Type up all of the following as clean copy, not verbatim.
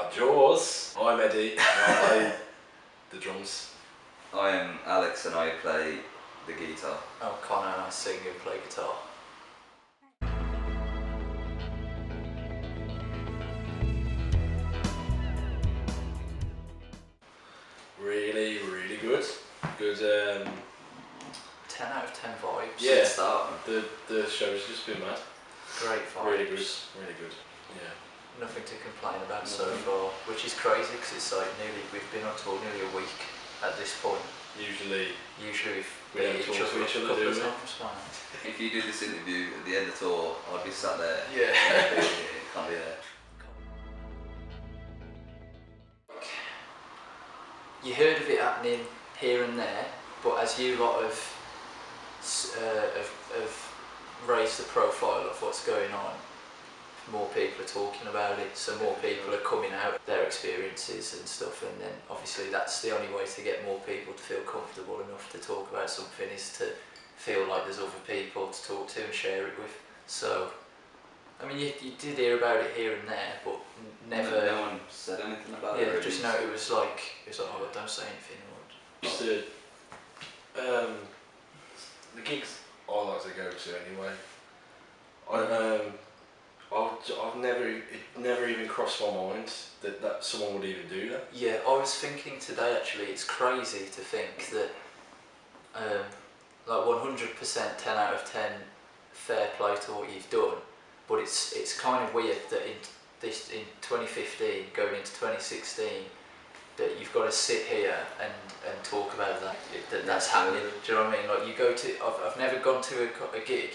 are Jaws. I'm Eddie and I play the drums. I am Alex and I play the guitar. I'm Connor and I sing and play guitar. Really good. Good 10 out of 10 vibes. yeah, Start. the show's just been mad. Great vibes. Really good. Yeah. Nothing to complain about so far, which is crazy because it's like we've been on tour nearly a week at this point. Usually we've we don't talk to each other, do we? If you do this interview at the end of the tour, I'd be sat there. Yeah. Can't be there. You heard of it happening here and there, but as you lot have raised the profile of what's going on, more people are talking about it, so more people are coming out their experiences and stuff, and then obviously that's the only way to get more people to feel comfortable enough to talk about something, is to feel like there's other people to talk to and share it with. So, I mean, you did hear about it here and there, but never... No one said anything about it? Yeah, just no, it was like, oh, don't say anything. Just the gigs I like to go to anyway. It never even crossed my mind that someone would even do that. Yeah, I was thinking today actually, it's crazy to think that like 100% 10 out of 10 fair play to what you've done, but it's kind of weird that in 2015 going into 2016 that you've got to sit here and talk about that's happening. Do you know what I mean? Like, you go to, I've never gone to a gig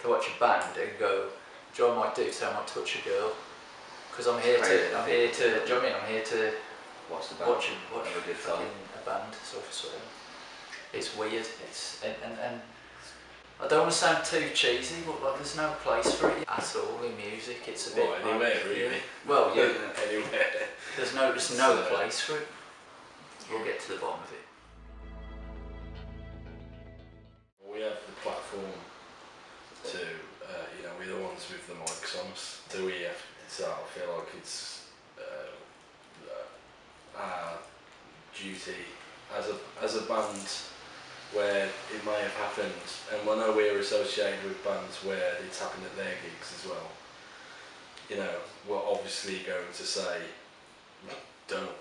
to watch a band and go, do you know what I might do? So I might touch a girl, because I'm here to, do you know what I mean? I'm here to watch a band, sort of. It's weird. And I don't want to sound too cheesy, but like, there's no place for it at all in music. It's a bit anywhere, really. Yeah. Well, yeah. Anywhere. There's no place for it. We'll get to the bottom of it. We have the platform to, we're the ones with the mics on us. So I feel like it's our duty as a band where it may have happened, and I know we're associated with bands where it's happened at their gigs as well. You know, we're obviously going to say, don't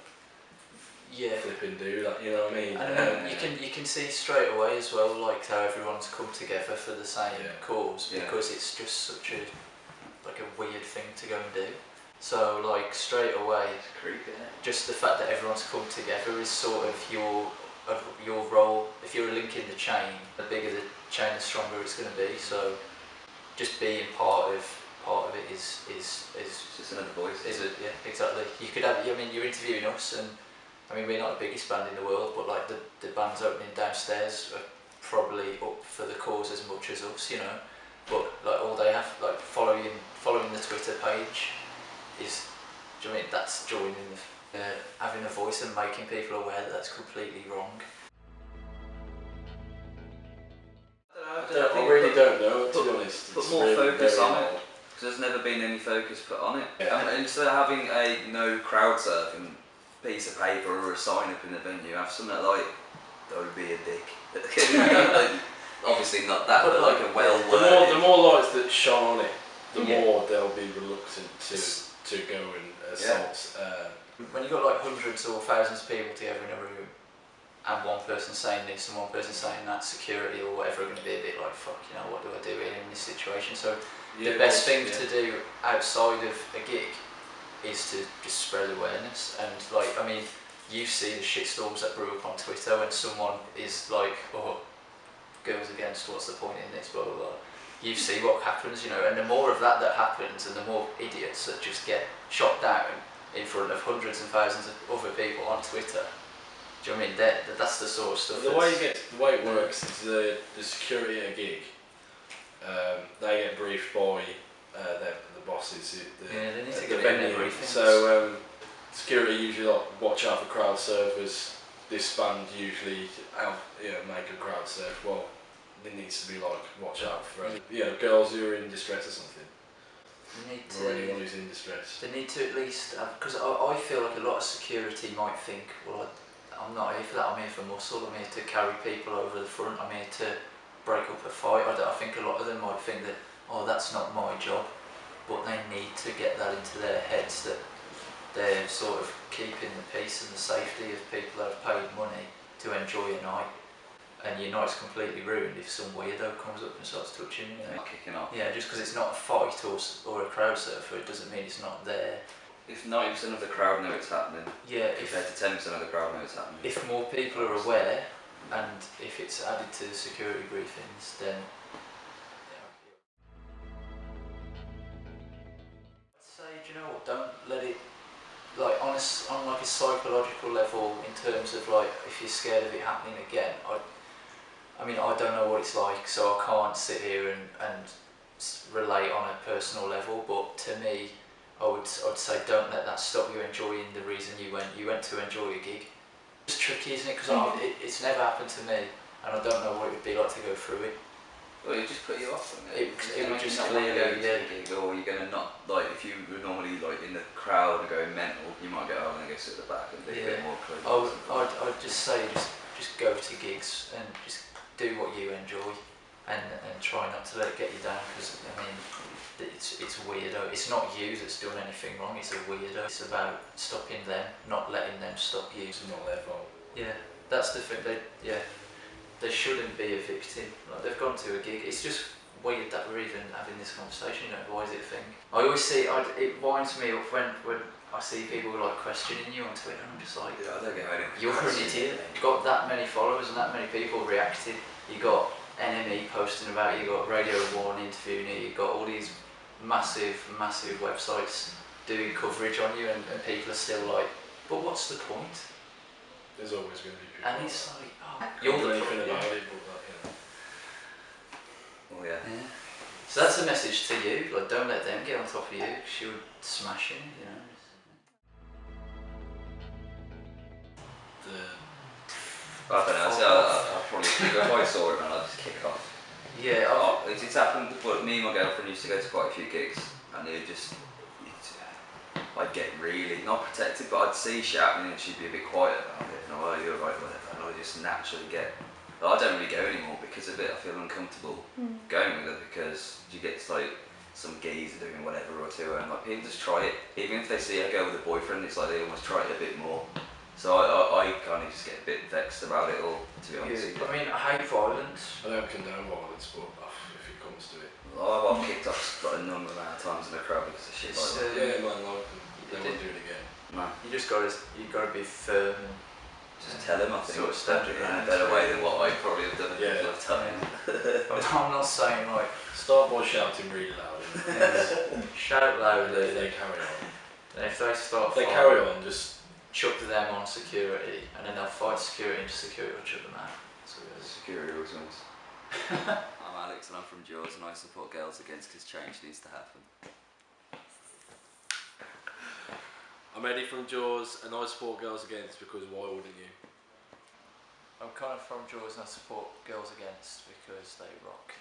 flipping do that, you know what I mean? And you can see straight away as well, like, how everyone's come together for the same cause, because it's just such a weird thing to go and do. So like, straight away, it's creepy, isn't it? Just the fact that everyone's come together is sort of your role. If you're a link in the chain, the bigger the chain, the stronger it's going to be. So just being part of it is just another voice. Yeah, exactly. You could have, I mean, you're interviewing us, and I mean, we're not the biggest band in the world, but like the bands opening downstairs are probably up for the cause as much as us, you know. But like, all they have, like, following the Twitter page is, do you know what I mean, that's joining having a voice and making people aware that that's completely wrong. I really don't know, to be honest. Put more focus on it, because there's never been any focus put on it. Yeah. And instead of having a no crowd surfing piece of paper or a sign up in the venue, have something like, don't be a dick. Obviously not that, but like a well-worded. The more lights that shone on it, the more they'll be reluctant to go and assault. When you've got like hundreds or thousands of people together in a room, and one person saying this and one person saying that, security or whatever are going to be a bit like, fuck, you know, what do I do in this situation? So the best thing to do outside of a gig is to just spread awareness. And like, I mean, you see the shitstorms that brew up on Twitter when someone is like, oh, goes against, what's the point in this, blah blah blah. You see what happens, you know, and the more of that happens, and the more idiots that just get shot down in front of hundreds and thousands of other people on Twitter. Do you know what I mean? That's the sort of stuff. The way it works is the security at a gig. They get briefed by the bosses. They need to the get venue. briefings. So security usually like, watch out for crowd surfers. This band usually make a crowd surf. Well, it needs to be like, watch out for girls who are in distress or something. You need or anyone who's in distress. They need to at least, because I feel like a lot of security might think, well, I'm not here for that, I'm here for muscle, I'm here to carry people over the front, I'm here to break up a fight. I think a lot of them might think that, oh, that's not my job, but they need to get that into their heads that they're sort of keeping the peace and the safety of people that have paid money to enjoy a night. And your night's completely ruined if some weirdo comes up and starts touching you. Kicking off. Yeah, just because it's not a fight or a crowd surfer, it doesn't mean it's not there. If 90% of the crowd know it's happening, Yeah, compared to 10% of the crowd know it's happening. if more people are aware, and if it's added to the security briefings, then I'd say, do you know what? Don't let it, like on like a psychological level, in terms of like if you're scared of it happening again. I mean, I don't know what it's like, so I can't sit here and relate on a personal level. But to me, I'd say don't let that stop you enjoying the reason you went. You went to enjoy a gig. It's tricky, isn't it? Because it's never happened to me, and I don't know what it would be like to go through it. Well, it just put you off on It would just clearly clearly, go to a gig, or you're gonna not like if you were normally like in the crowd and going mental, you might go, oh, I'm gonna go sit at the back and be a bit more close. I'd just say just go to gigs and just do what you enjoy, and try not to let it get you down, because I mean it's weirdo. It's not you that's done anything wrong. It's a weirdo. It's about stopping them, not letting them stop you. It's not their fault. Yeah, that's the thing. They shouldn't be a victim. Like, they've gone to a gig. It's just weird that we're even having this conversation. You know, why is it a thing? I always see it winds me up when I see people like questioning you on Twitter. I'm just like, I don't get how you're an idiot. You've got that many followers and that many people reacted. You got NME posting about you. You got Radio 1 interviewing you. You got all these massive websites doing coverage on you, and people are still like, but what's the point? There's always going to be people. And it's like, oh, you're you're the anything problem. about it, but that, you know. Well, yeah. So that's a message to you. Like, don't let them get on top of you, because you would smash it. You know. I don't know. I'll probably if I saw it, man, I'd just kick off. Yeah. It's happened. But me and my girlfriend used to go to quite a few gigs, and I'd get really not protected, but I'd see she happening and she'd be a bit quiet about it. And oh, you're right, whatever. And I just naturally get. I don't really go anymore because of it. I feel uncomfortable going with it, because you get like some geezer doing whatever or two, and like people just try it. Even if they see her go with a boyfriend, it's like they almost try it a bit more. So I kind of just get a bit vexed about it all, to be honest. I mean, I hate violence. I don't condone violence, but if it comes to it. I've kicked off like a number of times in the crowd because of shit like that. Yeah, man, like, they won't do it again. No. You gotta be firm and Just tell him, I think, sort of stand your in a ground. better way than what I probably have done a Yeah. couple of times. I'm not saying like Start by shouting really loud. shout loudly. They carry on. And if they start If they fighting, carry on, just chuck them on security, and then they'll fight security, and security will chuck them out. So Security always wins. I'm Alex and I'm from Jaws, and I support Girls Against because change needs to happen. I'm Eddie from Jaws, and I support Girls Against because why wouldn't you? I'm kind of from Jaws, and I support Girls Against because they rock.